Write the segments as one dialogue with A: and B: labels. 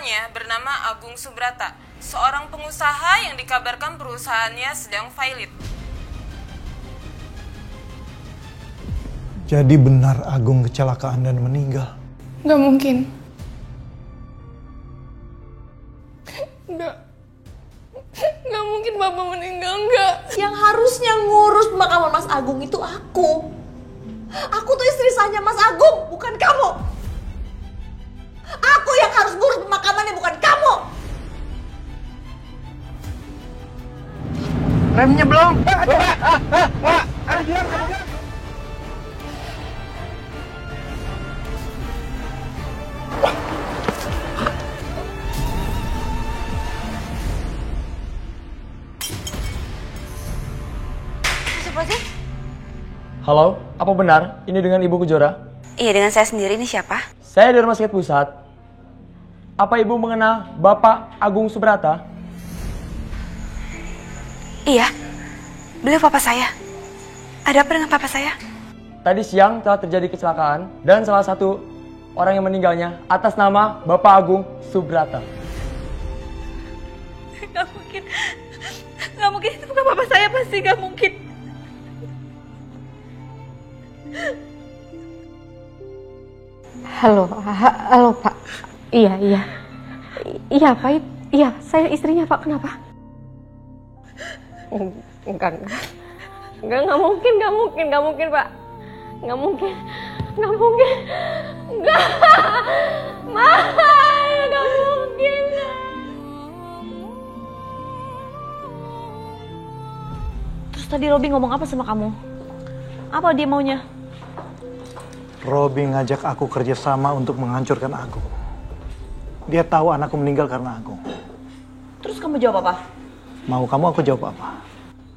A: tersangkanya bernama Agung Subrata, seorang pengusaha yang dikabarkan perusahaannya sedang failit.
B: Jadi benar Agung kecelakaan dan meninggal?
C: Nggak mungkin. Nggak mungkin Bapak meninggal, nggak.
D: Yang harusnya ngurus pemakaman Mas Agung itu aku. Aku tuh istri sahnya Mas Agung, bukan kamu. Aku yang harus ngurus pemakamannya, bukan kamu.
E: Remnya belum.
D: Siapa sih?
F: Halo, apa benar ini dengan Ibu Kejora?
G: Iya, dengan saya sendiri. Ini siapa?
F: Saya dari Rumah Sakit Pusat. Apa Ibu mengenal Bapak Agung Subrata?
G: Iya, beliau papa saya. Ada apa dengan papa saya?
F: Tadi siang telah terjadi kecelakaan dan salah satu orang yang meninggalnya atas nama Bapak Agung Subrata.
G: Gak mungkin. Gak mungkin, itu bukan papa saya, pasti gak mungkin.
C: Halo Pak. Iya Pak. Iya, saya istrinya Pak. Kenapa? Enggak mungkin Pak. Nggak mungkin. Nggak mungkin.
D: Terus tadi Robby ngomong apa sama kamu? Apa dia maunya?
B: Robby ngajak aku kerjasama untuk menghancurkan Agung. Dia tahu anakku meninggal karena Agung.
D: Terus kamu jawab apa?
B: Mau kamu aku jawab apa?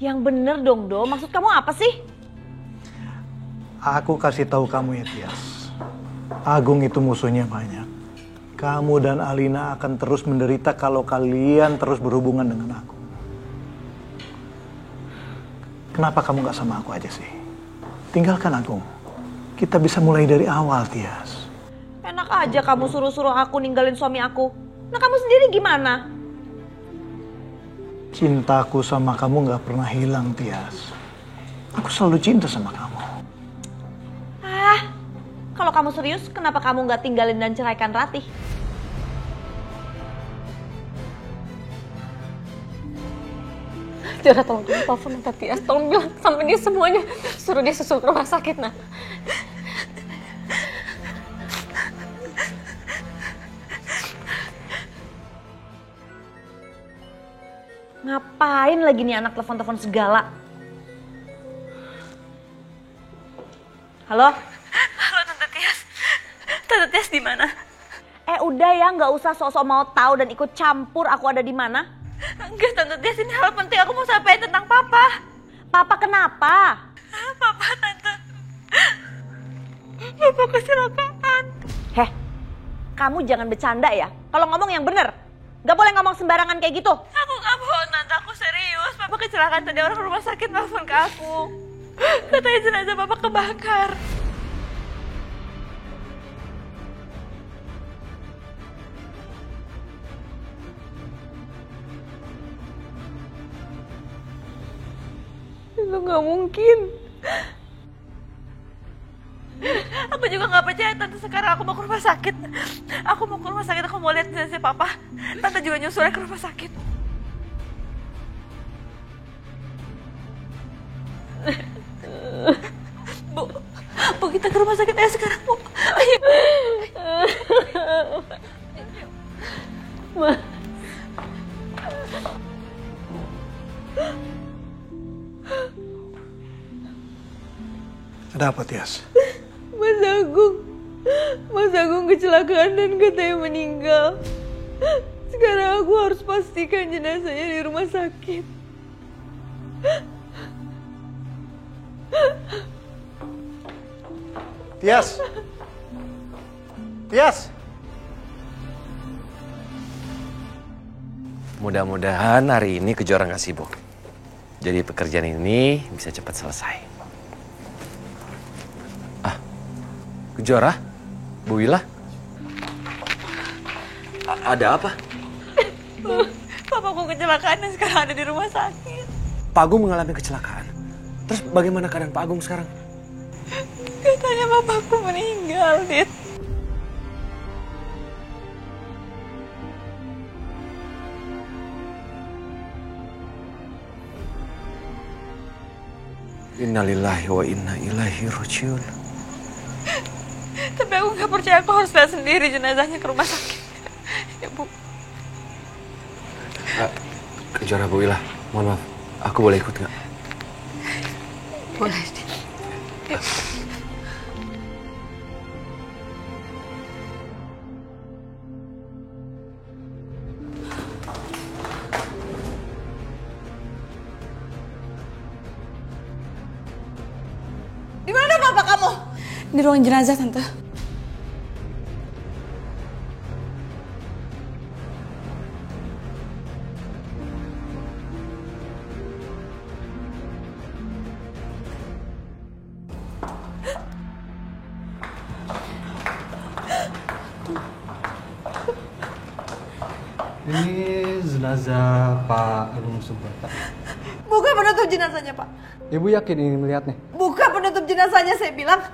D: Yang bener dong, Do. Maksud kamu apa sih?
B: Aku kasih tahu kamu ya, Tias. Agung itu musuhnya banyak. Kamu dan Alina akan terus menderita kalau kalian terus berhubungan dengan aku. Kenapa kamu gak sama aku aja sih? Tinggalkan Agung. Kita bisa mulai dari awal, Tias.
D: Enak aja kamu suruh-suruh aku ninggalin suami aku. Nah, kamu sendiri gimana?
B: Cintaku sama kamu gak pernah hilang, Tias. Aku selalu cinta sama kamu.
D: Kalau kamu serius, kenapa kamu gak tinggalin dan ceraikan Ratih?
C: Jara, tolong telepon Tante Tias. Tolong bilang sampai dia semuanya. Suruh dia susul ke rumah sakit, nah.
D: Ngapain lagi nih anak telepon-telepon segala? Halo?
G: Halo Tante Tias. Tante Tias di mana?
D: Udah ya, nggak usah sok-sok mau tahu dan ikut campur aku ada di mana.
G: Enggak, Tante Tias, ini hal penting. Aku mau sampaikan tentang Papa.
D: Papa kenapa?
G: Papa, Tante. Papa kecelakaan.
D: Heh, kamu jangan bercanda ya. Kalau ngomong yang bener. Gak boleh ngomong sembarangan kayak gitu.
G: Aku gak bohong, Tante. Aku serius. Papa kecelakaan tadi, orang rumah sakit telepon ke aku. Katanya jenazah Papa kebakar.
C: Itu nggak mungkin.
G: Aku juga gak percaya, Tante. Sekarang aku mau ke rumah sakit. Aku mau ke rumah sakit, aku mau lihat jenazah Papa. Tante juga nyusulnya ke rumah sakit. Bu, kita ke rumah sakit aja sekarang, Bu. Ayo.
C: Ma.
B: Ada apa, Tias?
C: Mas Agung kecelakaan dan katanya meninggal. Sekarang aku harus pastikan jenazahnya di rumah sakit.
B: Tias! Tias!
H: Mudah-mudahan hari ini Kejora nggak sibuk. Jadi pekerjaan ini bisa cepat selesai. Kejora? Bu Wila? Ada apa?
G: Papaku kecelakaan dan sekarang ada di rumah sakit.
H: Pak Agung mengalami kecelakaan. Terus bagaimana keadaan Pak Agung sekarang?
G: Katanya papaku meninggal, Dit.
H: Innalillahi wa inna ilaihi rajiun.
G: Tapi aku nggak percaya, aku harus lihat sendiri jenazahnya ke rumah sakit. Ya, Bu.
H: Kejora Bu Ila, mohon maaf. Aku boleh ikut nggak?
G: Boleh, Dit. Yuk.
D: Di mana papa kamu?
C: Di ruang jenazah, Tante.
E: Ini jenazah Pak Agung Subrata.
D: Buka penutup jenazahnya, Pak.
E: Ibu yakin ini melihatnya?
D: Buka penutup jenazahnya, saya bilang.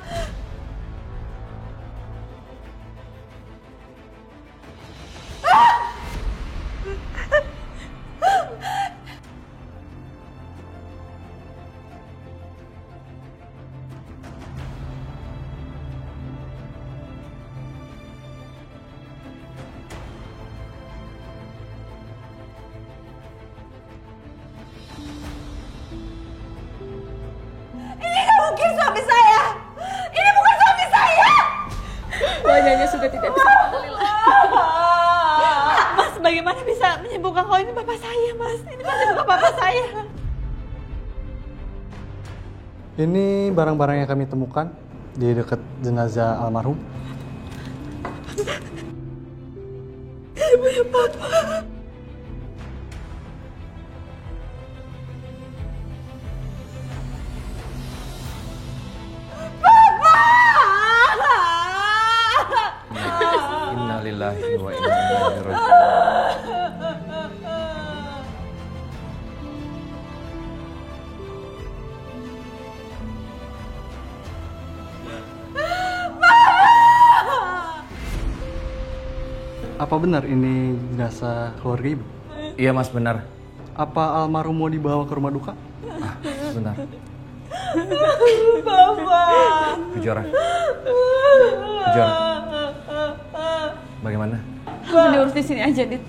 D: Mungkin suami saya. Ini bukan suami saya.
C: Wajahnya sudah tidak bisa dikenali lagi.
G: Mas, bagaimana bisa menyembuhkan kalau ini bapak saya, Mas? Ini pasti bukan bapak saya.
E: Ini barang-barang yang kami temukan di dekat jenazah almarhum.
G: Ini punya papa.
H: Innalillahi wa inna ilaihi rajiun.
E: Apa benar ini jenazah keluarga ibu?
H: Iya Mas, benar.
E: Apa almarhum mau dibawa ke rumah duka?
H: Sebentar.
G: Bapak.
H: Kejora. Bagaimana?
C: Kamu diurus di sini aja, Dit.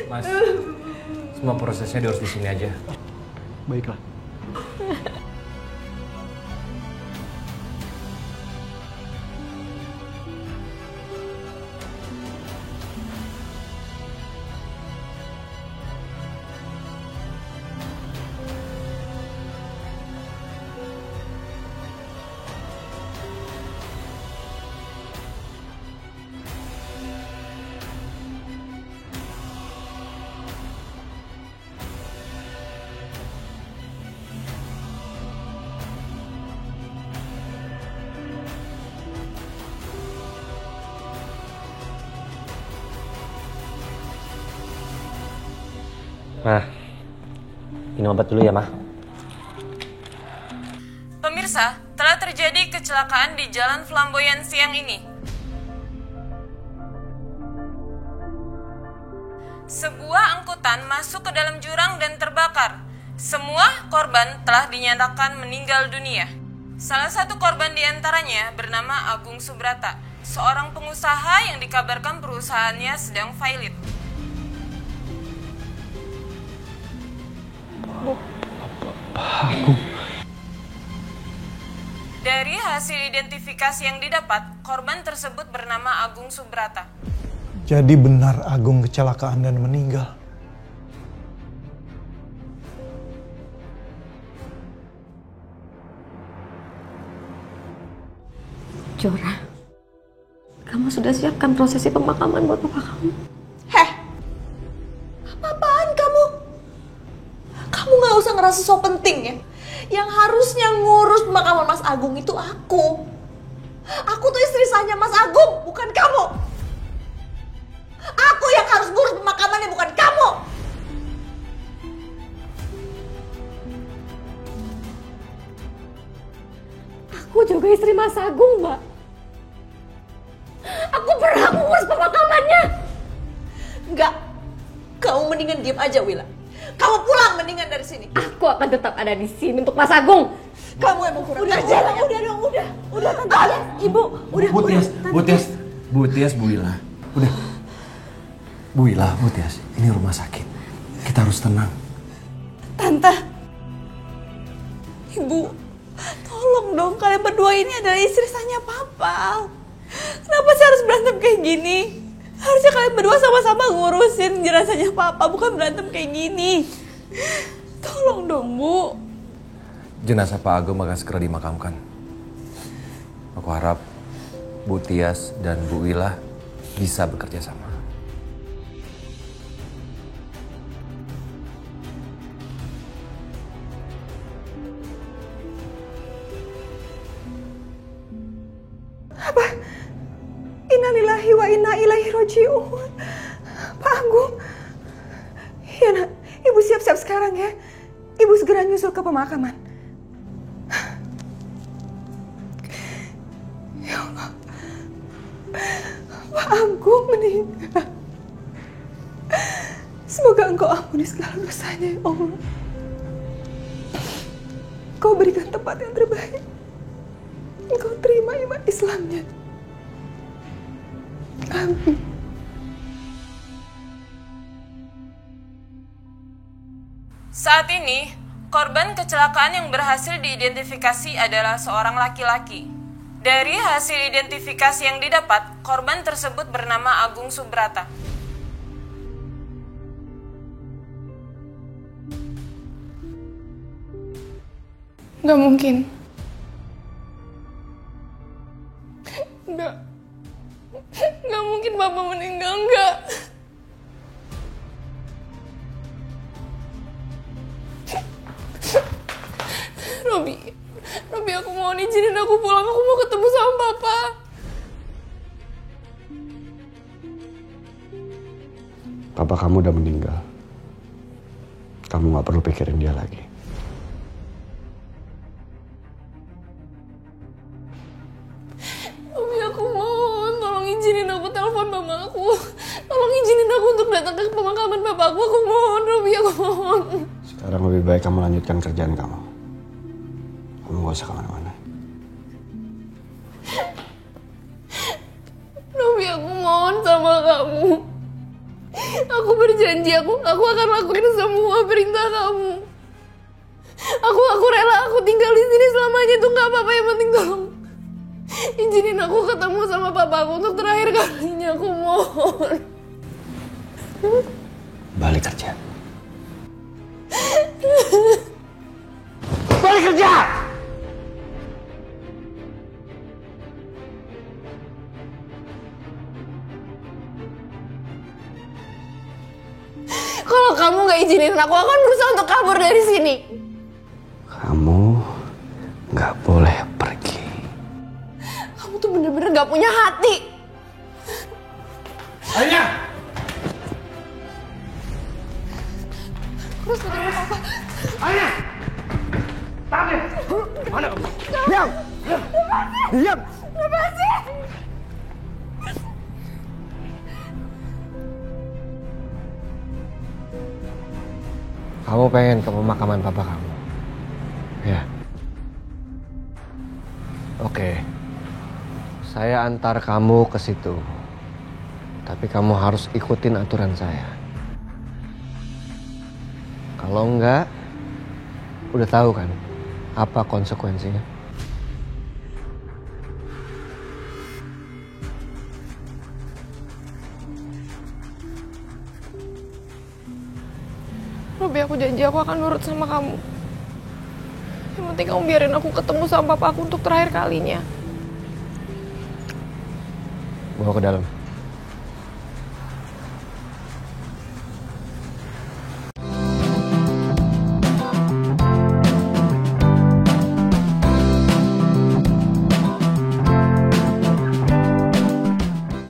H: Mas, semua prosesnya diurus di sini aja.
E: Baiklah.
H: Nah, minum obat dulu ya, Ma.
A: Pemirsa, telah terjadi kecelakaan di Jalan Flamboyan siang ini. Sebuah angkutan masuk ke dalam jurang dan terbakar. Semua korban telah dinyatakan meninggal dunia. Salah satu korban diantaranya bernama Agung Subrata, seorang pengusaha yang dikabarkan perusahaannya sedang failit. Dari hasil identifikasi yang didapat, korban tersebut bernama Agung Subrata.
B: Jadi benar Agung kecelakaan dan meninggal.
C: Jora, kamu sudah siapkan prosesi pemakaman buat papa kamu?
D: Heh, apa-apaan kamu? Kamu gak usah ngerasa so penting ya. Yang harusnya ngurus pemakaman Mas Agung itu aku. Aku tuh istri sahnya Mas Agung, bukan kamu.
C: juga istri Mas Agung, Mbak. Aku berhak mengurus pemakamannya.
D: Enggak. Kamu mendingan diam aja, Willa. Kamu pulang mendingan dari sini.
C: Aku akan tetap ada di sini untuk Mas Agung.
D: Kamu emang kurang
C: Udah
D: ajar.
C: udah dong, udah tante. Ibu, udah.
H: Bu Tias, Bu Willa. Udah. Bu Willa, Bu Tias, ini rumah sakit. Kita harus tenang.
D: Tante. Ibu, tolong dong, kalian berdua ini adalah istri sahnya Papa. Kenapa sih harus berantem kayak gini? Harusnya kalian berdua sama-sama ngurusin jenazahnya Papa, bukan berantem kayak gini. Tolong dong, Bu.
H: Jenazah Pak Agung akan segera dimakamkan. Aku harap Bu Tias dan Bu Willa bisa bekerja sama.
D: Innalillahi wa inna ilaihi raji'un. Pak Agung. Iya nak, Ibu siap-siap sekarang ya. Ibu segera nyusul ke pemakaman. Ya Allah. Pak Agung meninggal. Semoga Engkau ampuni segala dosanya ya Allah. Kau berikan tempat yang terbaik. Engkau terima iman Islamnya. Amin.
A: Saat ini, korban kecelakaan yang berhasil diidentifikasi adalah seorang laki-laki. Dari hasil identifikasi yang didapat, korban tersebut bernama Agung Subrata.
C: Nggak mungkin. Nggak mungkin Papa meninggal, nggak. Robi, aku mohon izinin aku pulang. Aku mau ketemu sama Papa.
I: Papa kamu udah meninggal. Kamu gak perlu pikirin dia lagi.
C: Robi, aku mohon. Tolong izinin aku telepon mama aku. Tolong izinin aku untuk datang ke pemakaman bapakku. Aku mohon, Robi, aku mohon.
I: Sekarang lebih baik kamu lanjutkan kerjaan kamu. Kamu gak usah kemana-mana.
C: Robi, aku mohon sama kamu. Aku berjanji aku akan lakuin semua perintah kamu. Aku rela aku tinggal di sini selamanya, itu nggak apa-apa, yang penting tolong izinin aku ketemu sama papa aku untuk terakhir kalinya, aku mohon.
I: Balik kerja.
F: Balik kerja!
C: Kalau kamu nggak izinin aku akan berusaha untuk kabur dari sini.
I: Kamu gak boleh pergi.
C: Kamu tuh bener-bener nggak punya hati.
F: Alina!
C: Terus ketemu papa.
F: Alina! Tahan ya! Mana kamu? Diam! Diam!
C: Lepasin!
I: Kamu pengen ke pemakaman papa kamu? Ya. Oke. Saya antar kamu ke situ. Tapi kamu harus ikutin aturan saya. Kalau enggak, udah tahu kan apa konsekuensinya?
C: Robi, aku janji aku akan nurut sama kamu. Yang penting kamu biarin aku ketemu sama papa aku untuk terakhir kalinya.
I: Bawa ke dalam.